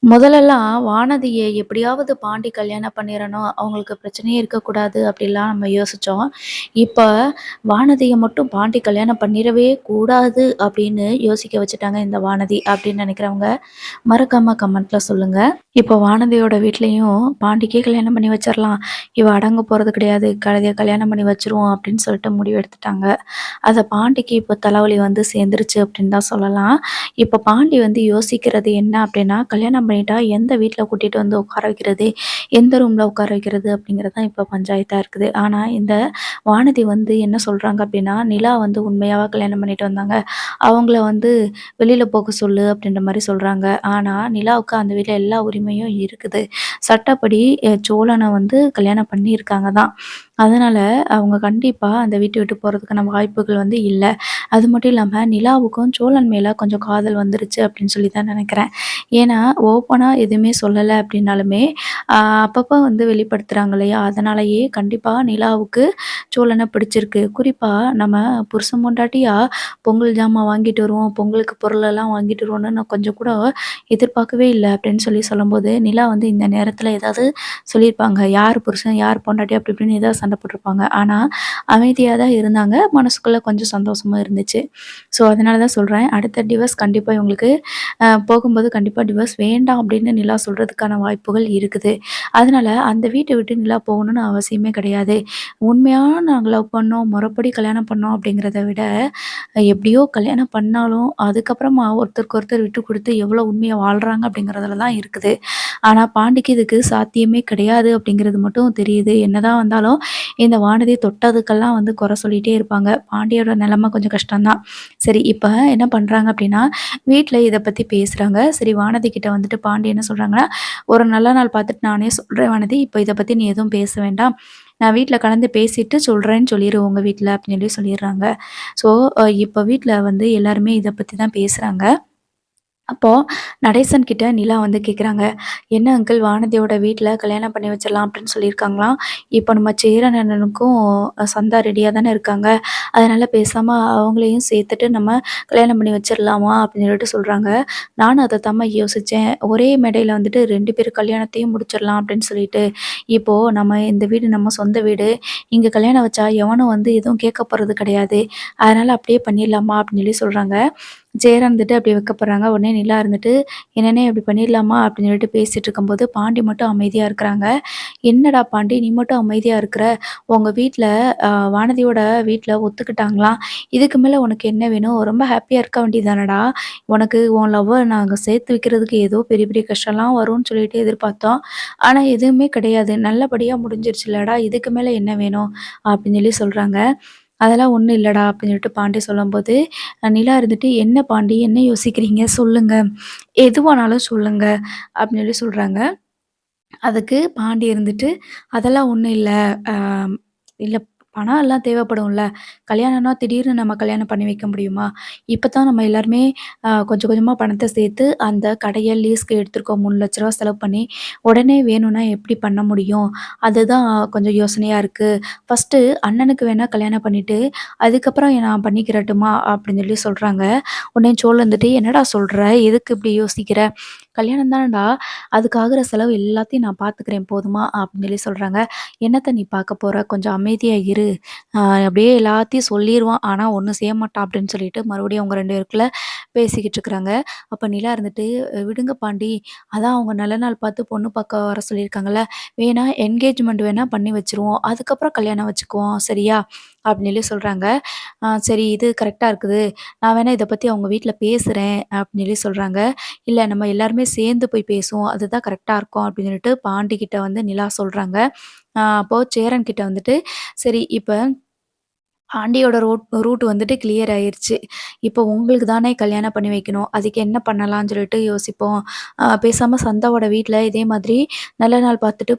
முதலெல்லாம் வானதிய எப்படியாவது பாண்டி கல்யாணம் பண்ணிறணும். அவங்களுக்கு பிரச்சனையே இருக்கக்கூடாது அப்படிலாம் நம்ம யோசிச்சோம். இப்ப வானதிய மட்டும் பாண்டி கல்யாணம் பண்ணிறவே கூடாது அப்படின்னு யோசிக்க வச்சுட்டாங்க இந்த வானதி அப்படின்னு நினைக்கிறவங்க மறக்காம கமெண்ட்ல சொல்லுங்க. இப்போ வானதியோட வீட்லயும் பாண்டிக்கே கல்யாணம் பண்ணி வச்சிரலாம். இவ அடங்க போறது கிடையாது. கழுதைய கல்யாணம் பண்ணி வச்சுருவோம் அப்படின்னு சொல்லிட்டு முடிவெடுத்துட்டாங்க. அத பாண்டிக்கு இப்போ தலைவலி வந்து சேர்ந்துருச்சு அப்படின்னு தான் சொல்லலாம். இப்ப பாண்டி வந்து யோசிக்கிறது என்ன அப்படின்னா, கல்யாணம் பண்ணிட்டா எந்த வீட்ல கூட்டிட்டு வந்து உட்கார வைக்கிறது, எந்த ரூம்ல உட்கார வைக்கிறது அப்படிங்கிறது தான் இப்ப பஞ்சாயத்தா இருக்குது. ஆனா இந்த வானதி வந்து என்ன சொல்றாங்க அப்படின்னா, நிலா வந்து உண்மையாவா கல்யாணம் பண்ணிட்டு வந்தாங்க. அவங்கள வந்து வெளியில போக சொல்லு அப்படின்ற மாரி சொல்றாங்க. ஆனா நிலாவுக்கு அந்த வீட்ல எல்லா உரிமையும் இருக்குது. சட்டப்படி சோழன வந்து கல்யாணம் பண்ணியிருக்காங்க தான். அதனால அவங்க கண்டிப்பா அந்த வீட்ட விட்டு போறதுக்கான வாய்ப்புகள் வந்து இல்ல. அது மட்டும் இல்லாம நிலாவுக்கும் சோழன் மேல கொஞ்சம் காதல் வந்துருச்சு அப்படின்னு சொல்லி தான் நெனைக்கிறேன். ஏன்னா, ஓப்பனா எதுவுமே சொல்லல அப்படின்னாலுமே, அ அப்பப்ப வந்து வெளிப்படுத்துறாங்க இல்லையா? அதனாலேயே கண்டிப்பா நிலாவுக்கு சோழன பிடிச்சிருக்கு. குறிப்பா நம்ம புருஷன் பொண்டாட்டியா பொங்கல் ஜாமான் வாங்கிட்டு வருவோம், பொங்கலுக்கு பொருளெல்லாம் வாங்கிட்டு வருவோம்னு நான் கொஞ்சம் கூட எதிர்பார்க்கவே இல்ல அப்படின்னு சொல்லி சொல்லும்போது, நிலா வந்து இந்த நேரத்தில ஏதாவது சொல்லியிருப்பாங்க. யார் புருஷன், யார் பொண்டாட்டி அப்படி இப்படின்னு ஏதாவது சண்டை போட்டுருப்பாங்க. ஆனா, அமைதியா தான் இருந்தாங்க. மனசுக்குள்ள கொஞ்சம் சந்தோஷமா இருந்துச்சு. ஸோ, அதனால தான் சொல்றேன். அடுத்த டிவோர்ஸ் கண்டிப்பா இவங்களுக்கு போகும்போது கண்டிப்பா டிவோர்ஸ் வேண்டாம் அப்படின்னு நிலா சொல்றதுக்கான வாய்ப்புகள் இருக்குது. அதனால அந்த வீட்ட விட்டு நிலா போகணும்னு அவசியமே கிடையாது. உண்மையா நாங்க லவ் பண்ணோம், முறைப்படி கல்யாணம் பண்ணோம் அப்படிங்கிறத விட, எப்படியோ கல்யாணம் பண்ணாலும், அதுக்கப்புறமா ஒருத்தருக்கு ஒருத்தர் விட்டு குடுத்து எவ்வளோ உண்மையா வாழ்றாங்க அப்படிங்கிறதுல தான் இருக்குது. ஆனா பாண்டிக்கு இதுக்கு சாத்தியமே கிடையாது அப்படிங்கிறது மட்டும் தெரியுது. என்னதான் வந்தாலும் இந்த வானதி தொட்டதுக்கெல்லாம் வந்து குறை சொல்லிட்டே இருப்பாங்க. பாண்டியோட நிலைமை கொஞ்சம் கஷ்டம் தான். சரி இப்ப என்ன பண்றாங்க அப்படின்னா, வீட்ல இத பத்தி பேசுறாங்க. சரி வானதி கிட்ட வந்துட்டு பாண்டி என்ன சொல்றாங்கன்னா, "ஒரு நல்ல நாள் பார்த்துட்டு நானே சொல்றேன் வானதி. இப்ப இத பத்தி நீ எதுவும் பேச வேண்டாம். நான் வீட்ல கலந்து பேசிட்டு சொல்றேன்னு சொல்லிரு உங்க வீட்ல" அப்படின்னு சொல்லி சொல்லிடுறாங்க. ஸோ இப்ப வீட்ல வந்து எல்லாருமே இத பத்தி தான் பேசுறாங்க. அப்போ நடேசன் கிட்ட நிலா வந்து கேட்குறாங்க, "என்ன அங்கிள் வானதியோட வீட்ல கல்யாணம் பண்ணி வச்சிடலாம் அப்படின்னு சொல்லியிருக்காங்களாம். இப்போ நம்ம சேரன் அண்ணனுக்கும் சந்தா ரெடியா தானே இருக்காங்க. அதனால பேசாம அவங்களையும் சேர்த்துட்டு நம்ம கல்யாணம் பண்ணி வச்சிரலாமா?" அப்படின்னு சொல்லிட்டு சொல்றாங்க. நானும் அத தாம்மா யோசிச்சேன். ஒரே மேடையில வந்துட்டு 2 பேர் கல்யாணத்தையும் முடிச்சிடலாம் அப்படின்னு சொல்லிட்டு. இப்போ நம்ம இந்த வீடு நம்ம சொந்த வீடு. இங்க கல்யாணம் வச்சா எவனும் வந்து எதுவும் கேட்க போறது கிடையாது. அதனால அப்படியே பண்ணிடலாமா அப்படின்னு சொல்லி சொல்றாங்க. ஜெயராம் இருந்துட்டு அப்படி வைக்கப்படுறாங்க. உடனே நிலா இருந்துட்டு, "என்னண்ணே இப்படி பண்ணிடலாமா?" அப்படின்னு சொல்லிட்டு பேசிட்டு இருக்கும்போது, பாண்டி மட்டும் அமைதியா இருக்கிறாங்க. "என்னடா பாண்டி நீ மட்டும் அமைதியா இருக்கிற? உங்க வீட்ல வானதியோட வீட்ல ஒத்துக்கிட்டாங்களாம். இதுக்கு மேல உனக்கு என்ன வேணும்? ரொம்ப ஹாப்பியா இருக்க வேண்டியது தானடா? உனக்கு உன் லவ்வ நாங்க சேர்த்து வைக்கிறதுக்கு ஏதோ பெரிய பெரிய கஷ்டம்லாம் வரும்னு சொல்லிட்டு எதிர்பார்த்தோம். ஆனா எதுவுமே கிடையாது. நல்லபடியா முடிஞ்சிருச்சுல்லடா. இதுக்கு மேல என்ன வேணும்?" அப்படின்னு சொல்லி சொல்றாங்க. "அதெல்லாம் ஒண்ணும் இல்லடா" அப்படின்னு சொல்லிட்டு பாண்டி சொல்லும்போது, நிலா இருந்துட்டு, "என்ன பாண்டி என்ன யோசிக்கிறீங்க? சொல்லுங்க. எதுவானாலும் சொல்லுங்க" அப்படின்னு சொல்லி சொல்றாங்க. அதுக்கு பாண்டி இருந்துட்டு, "அதெல்லாம் ஒண்ணும் இல்ல. அ இல்ல பணம் எல்லாம் தேவைப்படும்ல. கல்யாணம்னா திடீர்னு நம்ம கல்யாணம் பண்ணி வைக்க முடியுமா? இப்ப தான் நம்ம எல்லாருமே கொஞ்சம் கொஞ்சமா பணத்த சேர்த்து அந்த கடைய லீஸ்க்கு எடுத்திருக்கோம். ரூ. 3,00,000 செலவு பண்ணி. உடனே வேணும்னா எப்படி பண்ண முடியும்? அதுதான் கொஞ்சம் யோசனையா இருக்கு. ஃபர்ஸ்ட்டு அண்ணனுக்கு வேணா கல்யாணம் பண்ணிட்டு, அதுக்கப்புறம் நான் பண்ணிக்கிறட்டுமா?" அப்படின்னு சொல்லி சொல்றாங்க. உடனே சோல் வந்துட்டு, "என்னடா சொல்ற? எதுக்கு இப்படி யோசிக்கிற? கல்யாணம் தானடா! அதுக்கு ஆகுற செலவு எல்லாத்தையும் நான் பார்த்துக்கிறேன் போதுமா?" அப்படின்னு சொல்லி சொல்றாங்க. "என்னத்த நீ பார்க்க போற? கொஞ்சம் அமைதியா இரு. அப்படியே எல்லாத்தையும் சொல்லிருவான். ஆனா ஒண்ணும் செய்ய மாட்டான்." அப்படின்னு சொல்லிட்டு மறுபடியும் அவங்க 2 பேருக்குள்ள பேசிக்கிட்டு இருக்கிறாங்க. அப்ப நிலா இருந்துட்டு, விடுங்க பாண்டி. அதான் அவங்க நல்ல நாள் பார்த்து பொண்ணு பார்க்க வர சொல்லியிருக்காங்கல்ல. வேணா என்கேஜ்மெண்ட் வேணா பண்ணி வச்சுருவோம். அதுக்கப்புறம் கல்யாணம் வச்சுக்குவோம். சரியா?" அப்படின்னு சொல்லி சொல்றாங்க. சரி இது கரெக்ட்டா இருக்குது. நான் வேணா இத பத்தி அவங்க வீட்ல பேசுறேன்." அப்படின்னு சொல்லி சொல்றாங்க. "இல்ல நம்ம எல்லாருமே சேர்ந்து போய் பேசுவோம். அதுதான் கரெக்ட்டா இருக்கும்." அப்படின்னு சொல்லிட்டு பாண்டி கிட்ட வந்து நிலா சொல்றாங்க. அப்போ சேரன் கிட்ட வந்துட்டு, "சரி இப்ப ஆண்டியோட ரூட் வந்துட்டு கிளியர் ஆயிருச்சு. இப்போ உங்களுக்கு தானே கல்யாணம் பண்ணி வைக்கணும். அதுக்கு என்ன பண்ணலான்னு சொல்லிட்டு யோசிப்போம். பேசாம சந்தாவோட வீட்ல இதே மாதிரி நல்ல நாள் பார்த்துட்டு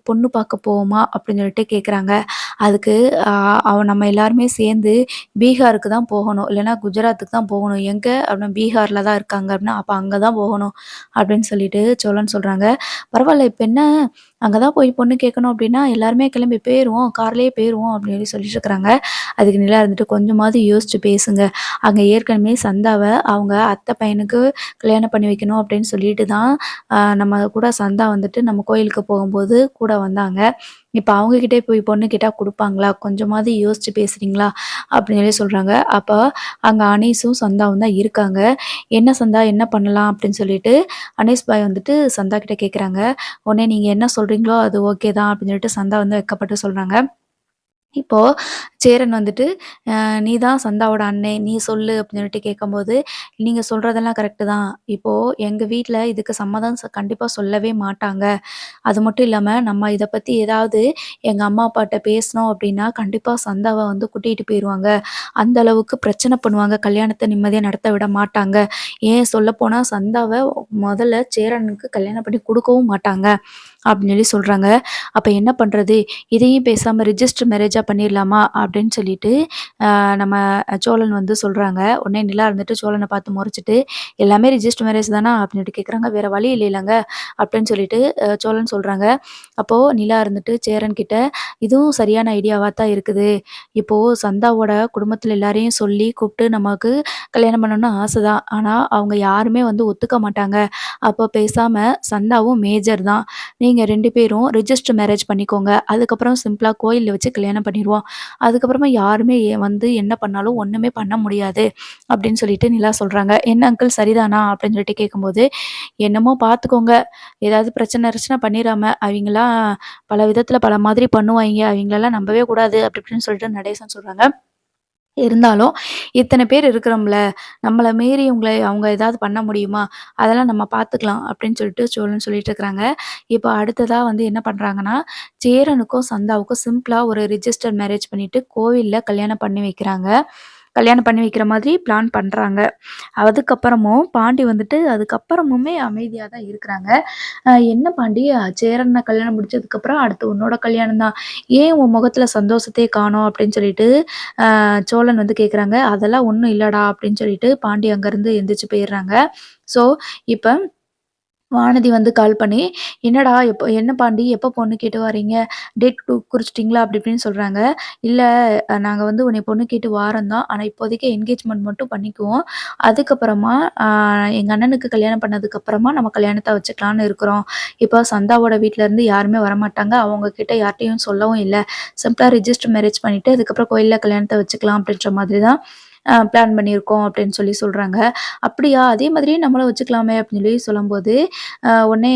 பொண்ணு பார்க்க போவோமா?" அப்படின்னு சொல்லிட்டு கேட்குறாங்க. அதுக்கு அ அவ நம்ம எல்லாருமே சேர்ந்து பீகாருக்கு தான் போகணும். இல்லன்னா குஜராத்துக்கு தான் போகணும். எங்க? அப்படின்னா பீகார்ல தான் இருக்காங்க அப்படின்னா, அப்ப அங்க தான் போகணும் அப்படின்னு சொல்லிட்டு சோழன் சொல்றாங்க. பரவால்ல இப்ப என்ன அங்க தான் போய் பொண்ணு கேட்கணும் அப்படின்னா, எல்லாருமே கிளம்பி போயிருவோம். கார்லயே போயிருவோம் அப்படின்னு சொல்லிட்டு இருக்கிறாங்க. அதுக்கு நிலா இருந்துட்டு, "கொஞ்சமாவது யோசிச்சு பேசுங்க. அங்க ஏற்கனவே சந்தாவ அவங்க அத்தை பையனுக்கு கல்யாணம் பண்ணி வைக்கணும் அப்படின்னு சொல்லிட்டு தான், நம்ம கூட சந்தா வந்துட்டு நம்ம கோயிலுக்கு போகும்போது கூட வந்தாங்க. இப்ப அவங்க கிட்டயே போய் பொண்ணு கேட்டா குடுப்பாங்களா? கொஞ்சமாவது யோசிச்சு பேசுறீங்களா?" அப்படின்னு சொல்லி சொல்றாங்க. அப்ப அங்க அனீஸும், சந்தாவும் தான் இருக்காங்க. "என்ன சந்தா, என்ன பண்ணலாம்?" அப்படின்னு சொல்லிட்டு அனீஸ் பாய் வந்துட்டு சந்தா கிட்ட கேட்குறாங்க. உடனே, "நீங்க என்ன சொல்றீங்களோ அது ஓகே தான்." அப்படின்னு சொல்லிட்டு சந்தா வந்து வெட்கப்பட்டு சொல்றாங்க. இப்போ சேரன் வந்துட்டு, "நீ தான் சந்தாவோட அண்ணே, நீ சொல்லு" அப்படின்னு சொல்லிட்டு கேட்கும்போது, "நீங்க சொல்றதெல்லாம் கரெக்ட்டு தான். இப்போ எங்க வீட்ல இதுக்கு சம்மதம் கண்டிப்பா சொல்லவே மாட்டாங்க. அது மட்டும் இல்லாம, நம்ம இத பத்தி ஏதாவது எங்க அம்மா, அப்பாட்ட பேசினோம் அப்படின்னா, கண்டிப்பா சந்தாவ வந்து கூட்டிட்டு போயிருவாங்க. அந்த அளவுக்கு பிரச்சனை பண்ணுவாங்க. கல்யாணத்த நிம்மதியா நடத்த விட மாட்டாங்க. ஏன் சொல்லப்போனா சந்தாவ முதல்ல சேரனுக்கு கல்யாணம் பண்ணி குடுக்கவும் மாட்டாங்க." அப்படின்னு சொல்லி சொல்றாங்க. அப்ப என்ன பண்றது? இதையும் பேசாம ரிஜிஸ்டர் மேரேஜா பண்ணிர்லாமா? அப்படின்னு சொல்லிட்டு, நம்ம சோழன் வந்து சொல்றாங்க. உடனே நிலா இருந்துட்டு சோழன பார்த்து முறைச்சுட்டு, "எல்லாமே ரிஜிஸ்டர் மேரேஜ் தானா?" அப்படின்ட்டு கேட்குறாங்க. "வேற வழி இல்லைலங்க." அப்படின்னு சொல்லிட்டு சோழன் சொல்றாங்க. அப்போ நிலா இருந்துட்டு சேரன் கிட்ட, "இதுவும் சரியான ஐடியாவா தான் இருக்குது. இப்போ சந்தாவோட குடும்பத்தில எல்லாரையும் சொல்லி கூப்பிட்டு நமக்கு கல்யாணம் பண்ணணும்னு ஆசை தான். ஆனா, அவங்க யாருமே வந்து ஒத்துக்க மாட்டாங்க. அப்போ பேசாம சந்தாவும் மேஜர் தான். நீங்க 2 பேரும் ரிஜிஸ்டர் மேரேஜ் பண்ணிக்கோங்க. அதுக்கப்புறம் சிம்பிளா கோயில்ல வச்சு கல்யாணம் பண்ணிருவோம். அதுக்கப்புறமா யாருமே வந்து என்ன பண்ணாலும் ஒண்ணுமே பண்ண முடியாது." அப்படின்னு சொல்லிட்டு நிலா சொல்றாங்க. "என்ன அங்கிள் சரிதானா?" அப்படின்னு சொல்லிட்டு கேட்கும்போது, "என்னமோ பார்த்துக்கோங்க. ஏதாவது பிரச்சனை கிரச்சனை பண்ணிறாம. அவிங்கலாம் பல விதத்துல பல மாதிரி பண்ணுவாய்ங்க. அவிங்களலாம் நம்பவே கூடாது." அப்படி இப்படின்னு சொல்லிட்டு நடேசன் சொல்றாங்க. இருந்தாலும், "இத்தன பேர் இருக்கிறோம்ல, நம்மள மீறி அவங்க ஏதாவது பண்ண முடியுமா? அதெல்லாம் நம்ம பார்த்துக்கலாம்." அப்படின்னு சொல்லிட்டு சோழன் சொல்லிட்டு இருக்கிறாங்க. இப்போ அடுத்ததா வந்து என்ன பண்றாங்கன்னா, சேரனுக்கும் சந்தாவுக்கும் சிம்பிளா ஒரு ரிஜிஸ்டர் மேரேஜ் பண்ணிட்டு, கோவில்ல கல்யாணம் பண்ணி வைக்கிறாங்க. கல்யாணம் பண்ணி வைக்கிற மாதிரி பிளான் பண்றாங்க. அதுக்கப்புறமும் பாண்டி வந்துட்டு அதுக்கப்புறமுமே அமைதியா தான் இருக்கிறாங்க. "என்ன பாண்டி, சேரன கல்யாணம் முடிச்சதுக்கப்புறம் அடுத்து உன்னோட கல்யாணம் தான். ஏன் உன் முகத்துல சந்தோஷத்தையே காணோம்?" அப்படின்னு சொல்லிட்டு சோழன் வந்து கேட்குறாங்க. "அதெல்லாம் ஒண்ணும் இல்லடா" அப்படின்னு சொல்லிட்டு பாண்டி அங்கருந்து எந்திரிச்சு போயிர்றாங்க. ஸோ, இப்ப வானதி வந்து கால் பண்ணி, "என்னடா என்ன பாண்டி எப்போ பொண்ணு கேட்டு வரீங்க? டேட் குறிச்சிட்டீங்களா?" அப்படி இப்படின்னு சொல்றாங்க. "இல்ல, நாங்க வந்து உன்னைய பொண்ணு கேட்டு வாரோம் தான். ஆனா இப்போதைக்கு என்கேஜ்மெண்ட் மட்டும் பண்ணிக்குவோம். அதுக்கப்புறமா எங்க அண்ணனுக்கு கல்யாணம் பண்ணதுக்கப்புறமா நம்ம கல்யாணத்த வச்சுக்கலான்னு இருக்கிறோம். இப்போ சந்தாவோட வீட்லருந்து யாருமே வரமாட்டாங்க. அவங்க கிட்ட யார்ட்டயும் சொல்லவும் இல்ல. சிம்பிளா ரிஜிஸ்டர் மேரேஜ் பண்ணிட்டு அதுக்கப்புறம் கோயில்ல கல்யாணத்த வச்சுக்கலாம் அப்படின்ற மாதிரி தான் பிளான் பண்ணியிருக்கோம்." அப்படின்னு சொல்லி சொல்றாங்க. "அப்படியா? அதே மாதிரியே நம்மளும் வச்சுக்கலாமே!" அப்படின்னு சொல்லி சொல்லும்போது, உடனே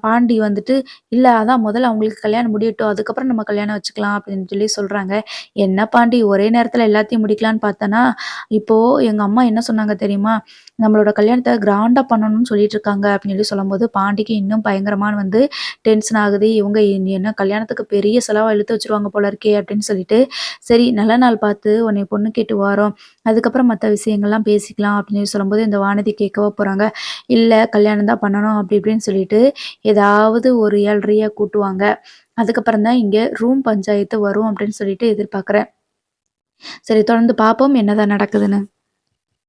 பாண்டி வந்துட்டு, "இல்ல அதான் முதல்ல அவங்களுக்கு கல்யாணம் முடியட்டும். அதுக்கப்புறம் நம்ம கல்யாணம் வச்சுக்கலாம்." அப்படின்னு சொல்லி சொல்றாங்க. "என்ன பாண்டி ஒரே நேரத்தில எல்லாத்தையும் முடிக்கலான்னு பார்த்தனா, இப்போ எங்க அம்மா என்ன சொன்னாங்க தெரியுமா? நம்மளோட கல்யாணத்த கிராண்டா பண்ணணும்னு சொல்லிட்டு இருக்காங்க." அப்படின்னு சொல்லி சொல்லும்போது, பாண்டிக்கு இன்னும் பயங்கரமா வந்து டென்ஷன் ஆகுது. இவங்க என்ன கல்யாணத்துக்கு பெரிய செலவா இழுத்து வச்சுருவாங்க போல இருக்கே அப்படின்னு சொல்லிட்டு, "சரி நல்ல நாள் பார்த்து உன்னைய பொண்ணு கேட்டு வாரோம். அதுக்கப்புறம் மத்த விஷயங்கள்லாம் பேசிக்கலாம்." அப்படின்னு சொல்லி சொல்லும்போது, இந்த வானதி கேட்கவா போறாங்க. "இல்ல கல்யாணம் தான் பண்ணணும்." அப்படி இப்படின்னு சொல்லிட்டு ஏதாவது ஒரு ஏழ்றைய கூட்டுவாங்க. அதுக்கப்புறம் தான் இங்க ரூம் பஞ்சாயத்து வரும் அப்படின்னு சொல்லிட்டு எதிர்பார்க்குறேன். சரி, தொடர்ந்து பார்ப்போம் என்னதான் நடக்குதுன்னு.